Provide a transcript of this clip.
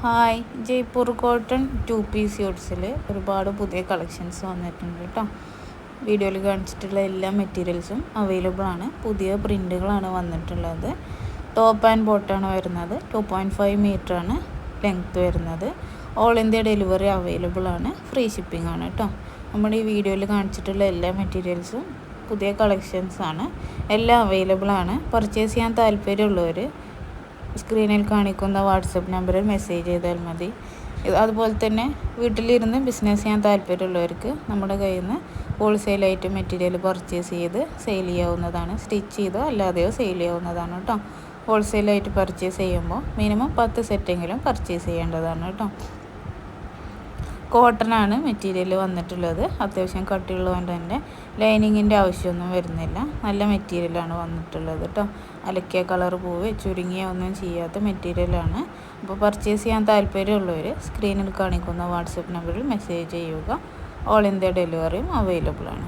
Hi, Jaipur cotton 2 piece സ്യൂട്ട്സിൽ ഒരുപാട് പുതിയ collections വന്നിട്ടുണ്ട് കേട്ടോ. വീഡിയോയിൽ കാണിച്ചിട്ടുള്ള എല്ലാ മെറ്റീരിയൽസും അവൈലബിൾ ആണ്. പുതിയ പ്രിൻറ്റുകളാണ് വന്നിട്ടുള്ളത്. ടോപ്പ് ആൻഡ് ബോട്ടാണ് വരുന്നത്. 2.5 മീറ്ററാണ് ലെങ്ത്ത് വരുന്നത്. ഓൾ ഇന്ത്യ ഡെലിവറി അവൈലബിൾ ആണ്. ഫ്രീ ഷിപ്പിംഗ് ആണ് കേട്ടോ. നമ്മുടെ ഈ വീഡിയോയിൽ കാണിച്ചിട്ടുള്ള എല്ലാ മെറ്റീരിയൽസും പുതിയ കളക്ഷൻസ് ആണ്. എല്ലാം അവൈലബിൾ ആണ്. പർച്ചേസ് ചെയ്യാൻ താല്പര്യമുള്ളവർ സ്ക്രീനിൽ കാണിക്കുന്ന വാട്സപ്പ് നമ്പറിൽ മെസ്സേജ് ചെയ്താൽ മതി. അതുപോലെ തന്നെ വീട്ടിലിരുന്ന് ബിസിനസ് ചെയ്യാൻ താല്പര്യമുള്ളവർക്ക് നമ്മുടെ കയ്യിൽ നിന്ന് ഹോൾസെയിലായിട്ട് മെറ്റീരിയൽ പർച്ചേസ് ചെയ്ത് സെയിൽ ചെയ്യാവുന്നതാണ്. സ്റ്റിച്ച് ചെയ്തോ അല്ലാതെയോ സെയിൽ ചെയ്യാവുന്നതാണ് കേട്ടോ. ഹോൾസെയിലായിട്ട് പർച്ചേസ് ചെയ്യുമ്പോൾ മിനിമം 10 സെറ്റെങ്കിലും പർച്ചേസ് ചെയ്യേണ്ടതാണ് കേട്ടോ. കോട്ടനാണ് മെറ്റീരിയൽ വന്നിട്ടുള്ളത്. അത്യാവശ്യം കട്ടിയുള്ളതുകൊണ്ട് തന്നെ ലൈനിങ്ങിൻ്റെ ആവശ്യമൊന്നും വരുന്നില്ല. നല്ല മെറ്റീരിയലാണ് വന്നിട്ടുള്ളത് കേട്ടോ. അലക്കിയ കളർ പോവുക ചുരുങ്ങിയ ഒന്നും ചെയ്യാത്ത മെറ്റീരിയലാണ്. അപ്പോൾ പർച്ചേസ് ചെയ്യാൻ താല്പര്യമുള്ളവർ സ്ക്രീനിൽ കാണിക്കുന്ന വാട്സപ്പ് നമ്പറിൽ മെസ്സേജ് ചെയ്യുക. ഓൾ ഇന്ത്യ ഡെലിവറിയും അവൈലബിൾ ആണ്.